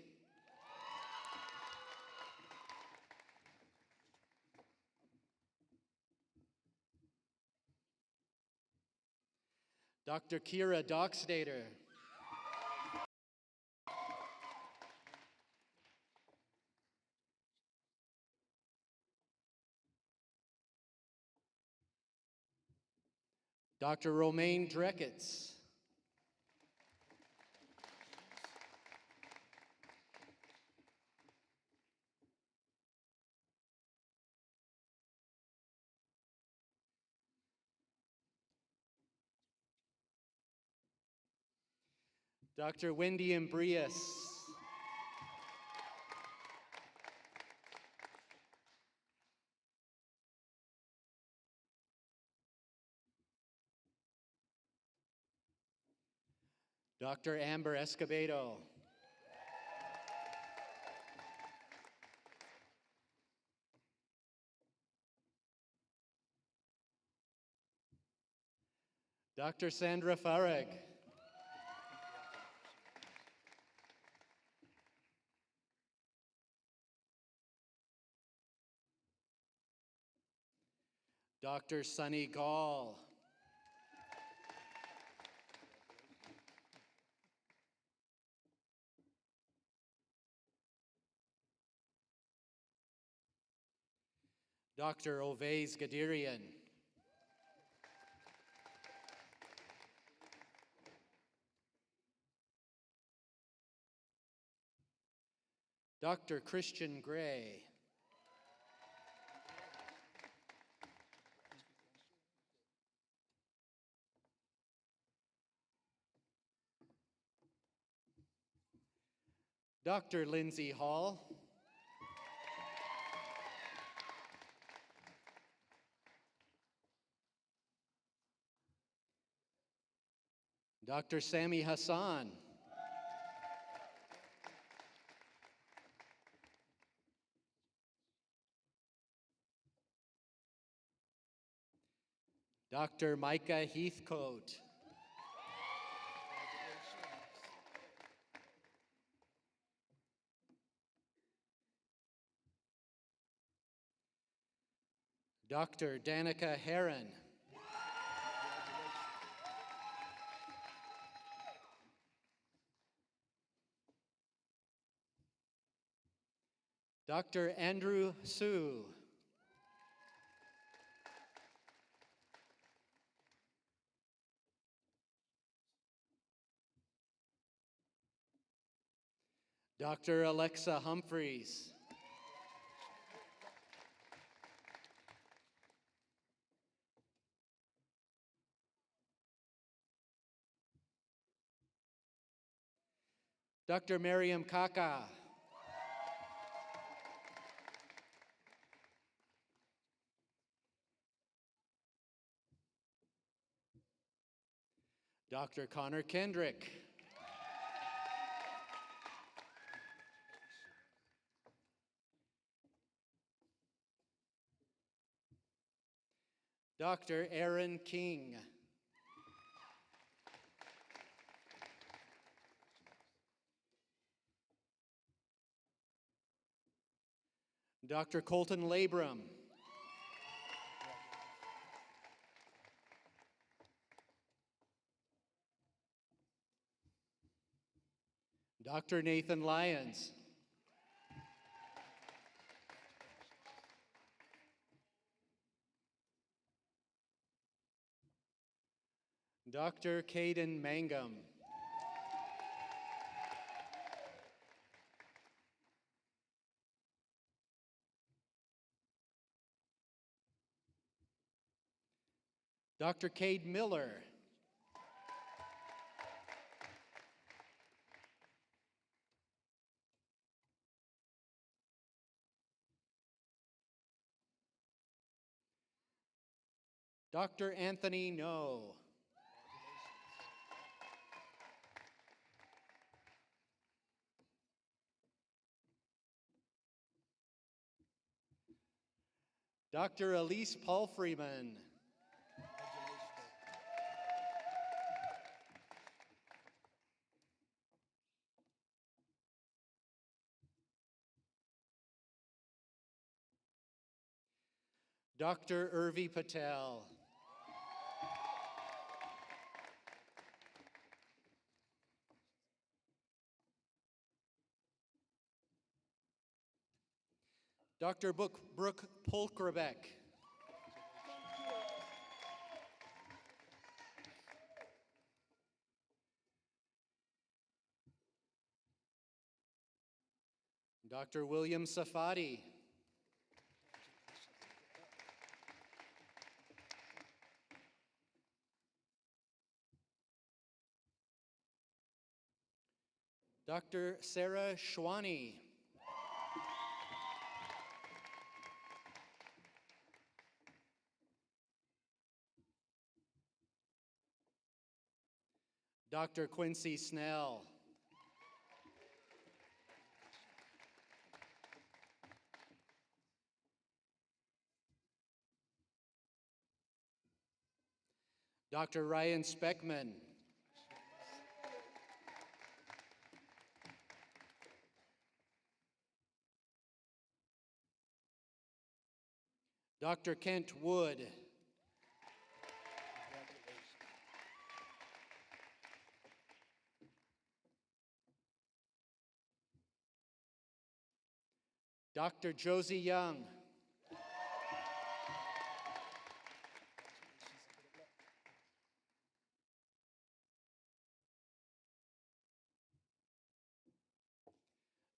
Dr. Kira Dockstader. Dr. Romaine Dreckitz. Dr. Wendy Embrias. Dr. Amber Escobedo. Dr. Sandra Farag. Dr. Sunny Gall. Dr. Ovais Gadirian. Dr. Christian Gray. Dr. Lindsay Hall. Dr. Sami Hassan. Dr. Micah Heathcote. Dr. Danica Heron. Dr. Andrew Sue. Dr. Alexa Humphreys. Dr. Miriam Kaka. Dr. Connor Kendrick. Dr. Aaron King. Dr. Colton Labrum. Dr. Nathan Lyons. Dr. Caden Mangum. Dr. Cade Miller. Dr. Anthony No. Dr. Elise Paul Freeman. Dr. Urvi Patel. Dr. Brooke Polkrebeck. Dr. William Safadi. Dr. Sarah Schwani. Dr. Quincy Snell. Dr. Ryan Speckman. Dr. Kent Wood. Dr. Josie Young.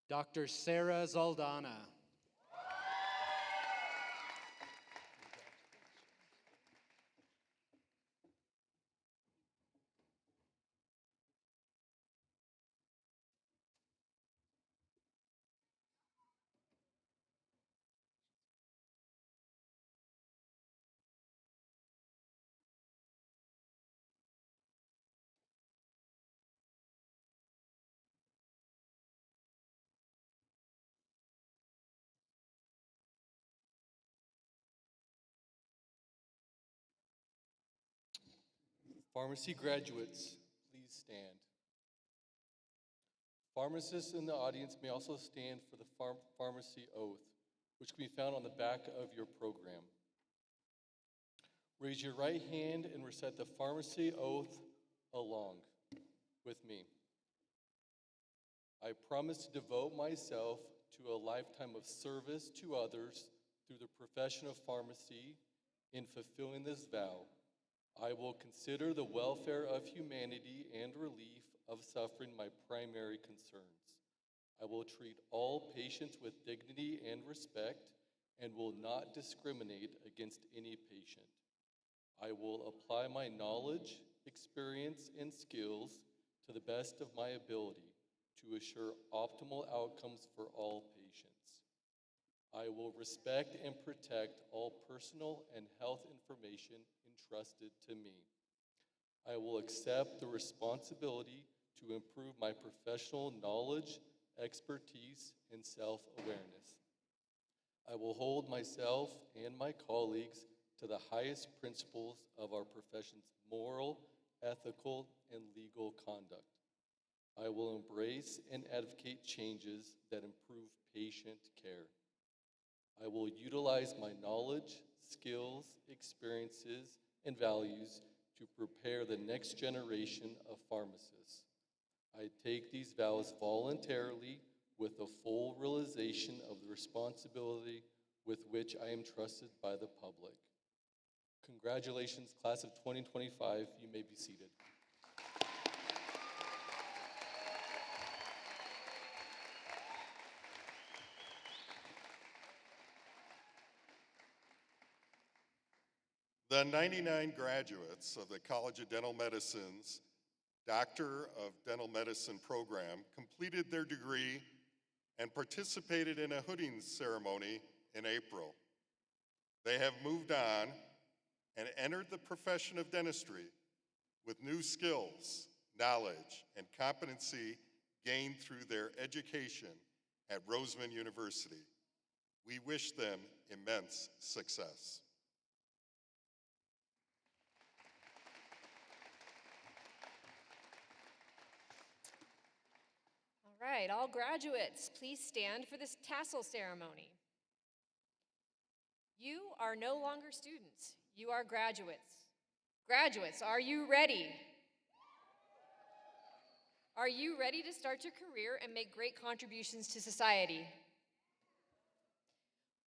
Dr. Sarah Zaldana. Pharmacy graduates, please stand. Pharmacists in the audience may also stand for the pharmacy oath, which can be found on the back of your program. Raise your right hand and recite the pharmacy oath along with me. I promise to devote myself to a lifetime of service to others through the profession of pharmacy. In fulfilling this vow, I will consider the welfare of humanity and relief of suffering my primary concerns. I will treat all patients with dignity and respect and will not discriminate against any patient. I will apply my knowledge, experience, and skills to the best of my ability to assure optimal outcomes for all patients. I will respect and protect all personal and health information entrusted to me. I will accept the responsibility to improve my professional knowledge, expertise, and self-awareness. I will hold myself and my colleagues to the highest principles of our profession's moral, ethical, and legal conduct. I will embrace and advocate changes that improve patient care. I will utilize my knowledge, skills, experiences, and values to prepare the next generation of pharmacists. I take these vows voluntarily with the full realization of the responsibility with which I am trusted by the public. Congratulations, class of 2025. You may be seated. The 99 graduates of the College of Dental Medicine's Doctor of Dental Medicine program completed their degree and participated in a hooding ceremony in April. They have moved on and entered the profession of dentistry with new skills, knowledge, and competency gained through their education at Roseman University. We wish them immense success. All right, all graduates, please stand for this tassel ceremony. You are no longer students, you are graduates. Graduates, are you ready? Are you ready to start your career and make great contributions to society?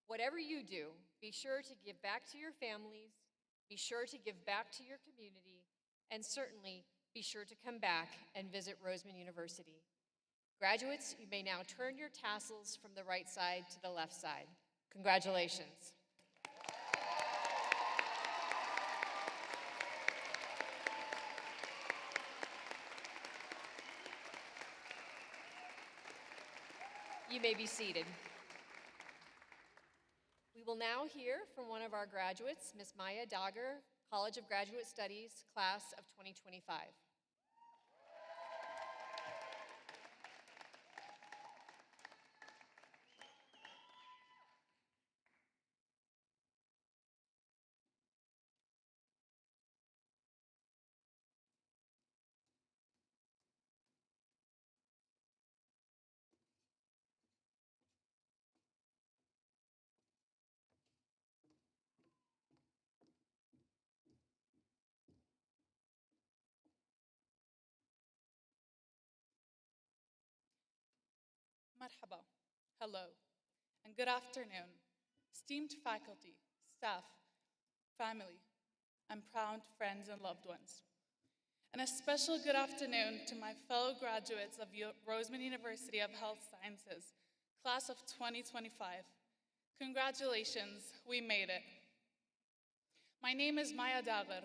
Whatever you do, be sure to give back to your families, be sure to give back to your community, and certainly be sure to come back and visit Roseman University. Graduates, you may now turn your tassels from the right side to the left side. Congratulations. You may be seated. We will now hear from one of our graduates, Ms. Maya Dagger, College of Graduate Studies, class of 2025. Marhaba, hello, and good afternoon, esteemed faculty, staff, family, and proud friends and loved ones. And a special good afternoon to my fellow graduates of Roseman University of Health Sciences, class of 2025. Congratulations, we made it. My name is Maya Dagher,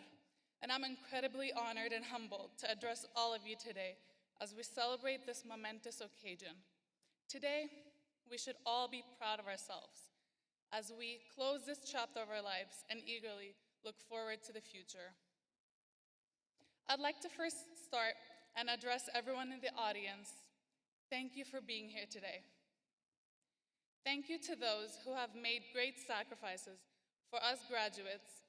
and I'm incredibly honored and humbled to address all of you today as we celebrate this momentous occasion. Today, we should all be proud of ourselves as we close this chapter of our lives and eagerly look forward to the future. I'd like to first start and address everyone in the audience. Thank you for being here today. Thank you to those who have made great sacrifices for us graduates.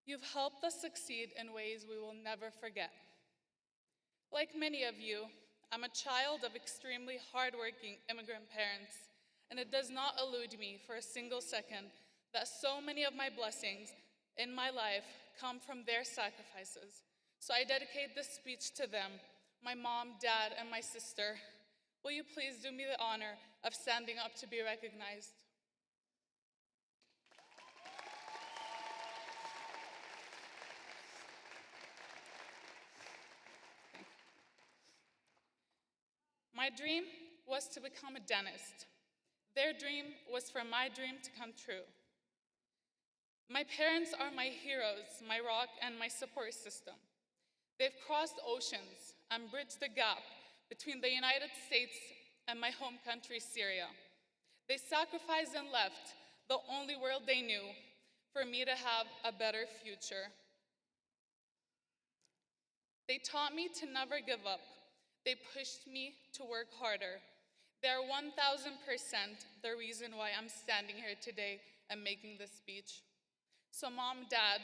You've helped us succeed in ways we will never forget. Like many of you, I'm a child of extremely hardworking immigrant parents, and it does not elude me for a single second that so many of my blessings in my life come from their sacrifices. So I dedicate this speech to them, my mom, dad, and my sister. Will you please do me the honor of standing up to be recognized? My dream was to become a dentist. Their dream was for my dream to come true. My parents are my heroes, my rock, and my support system. They've crossed oceans and bridged the gap between the United States and my home country, Syria. They sacrificed and left the only world they knew for me to have a better future. They taught me to never give up. They pushed me to work harder. They're 1000% the reason why I'm standing here today and making this speech. So Mom, Dad,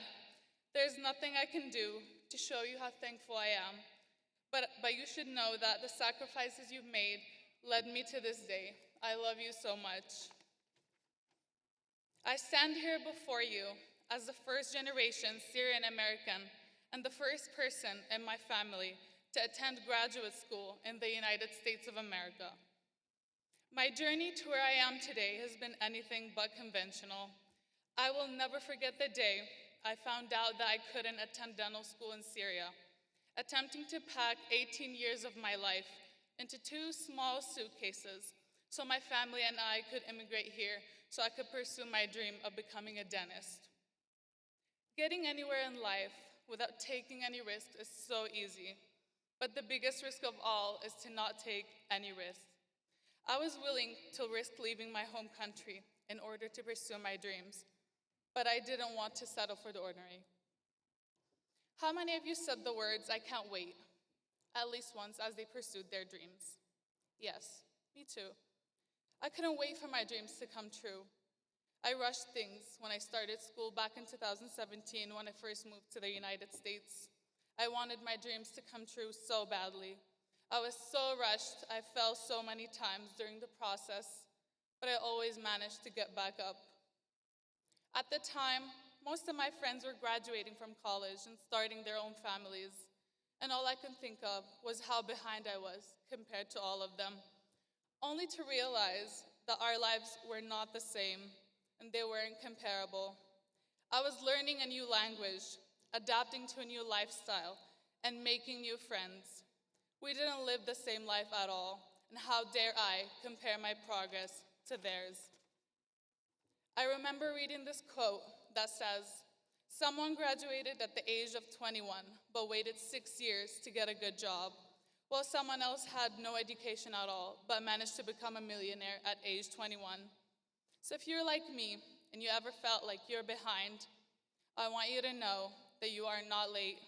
there's nothing I can do to show you how thankful I am, but you should know that the sacrifices you've made led me to this day. I love you so much. I stand here before you as the first generation Syrian American and the first person in my family to attend graduate school in the United States of America. My journey to where I am today has been anything but conventional. I will never forget the day I found out that I couldn't attend dental school in Syria, attempting to pack 18 years of my life into 2 small suitcases so my family and I could immigrate here so I could pursue my dream of becoming a dentist. Getting anywhere in life without taking any risks is so easy, but the biggest risk of all is to not take any risks. I was willing to risk leaving my home country in order to pursue my dreams, but I didn't want to settle for the ordinary. How many of you said the words, "I can't wait," at least once as they pursued their dreams? Yes, me too. I couldn't wait for my dreams to come true. I rushed things when I started school back in 2017 when I first moved to the United States. I wanted my dreams to come true so badly. I was so rushed, I fell so many times during the process, but I always managed to get back up. At the time, most of my friends were graduating from college and starting their own families, and all I could think of was how behind I was compared to all of them, only to realize that our lives were not the same and they weren't comparable. I was learning a new language, adapting to a new lifestyle, and making new friends. We didn't live the same life at all, and how dare I compare my progress to theirs? I remember reading this quote that says, "Someone graduated at the age of 21 but waited 6 years to get a good job, while someone else had no education at all but managed to become a millionaire at age 21. So if you're like me and you ever felt like you're behind, I want you to know that you are not late,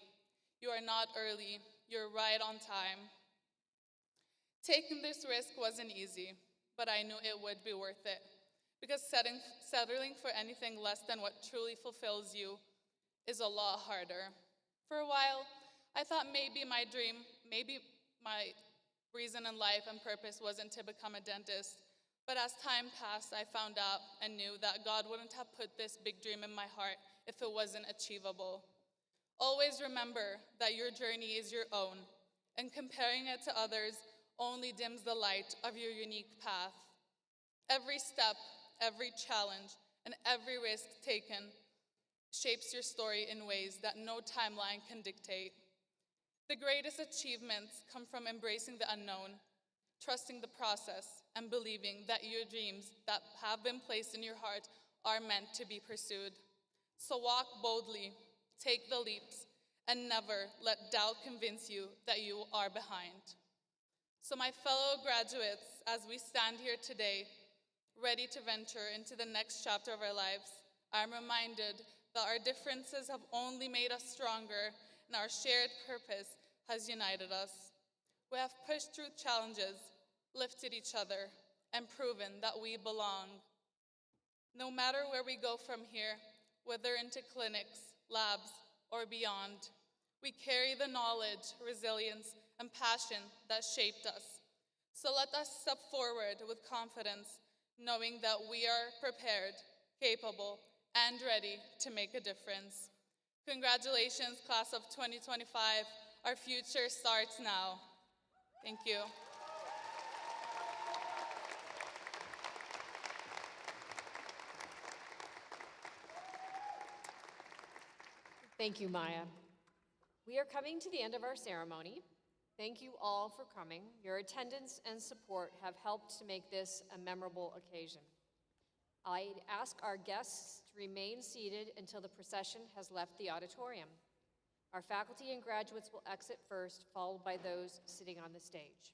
you are not early, you're right on time. Taking this risk wasn't easy, but I knew it would be worth it, because settling for anything less than what truly fulfills you is a lot harder. For a while, I thought maybe my dream, maybe my reason in life and purpose wasn't to become a dentist, but as time passed, I found out and knew that God wouldn't have put this big dream in my heart if it wasn't achievable. Always remember that your journey is your own, and comparing it to others only dims the light of your unique path. Every step, every challenge, and every risk taken shapes your story in ways that no timeline can dictate. The greatest achievements come from embracing the unknown, trusting the process, and believing that your dreams that have been placed in your heart are meant to be pursued. So walk boldly, take the leaps, and never let doubt convince you that you are behind. So my fellow graduates, as we stand here today, ready to venture into the next chapter of our lives, I'm reminded that our differences have only made us stronger, and our shared purpose has united us. We have pushed through challenges, lifted each other, and proven that we belong. No matter where we go from here, whether into clinics, labs, or beyond, we carry the knowledge, resilience, and passion that shaped us. So let us step forward with confidence, knowing that we are prepared, capable, and ready to make a difference. Congratulations, class of 2025. Our future starts now. Thank you. Thank you, Maya. We are coming to the end of our ceremony. Thank you all for coming. Your attendance and support have helped to make this a memorable occasion. I'd ask our guests to remain seated until the procession has left the auditorium. Our faculty and graduates will exit first, followed by those sitting on the stage.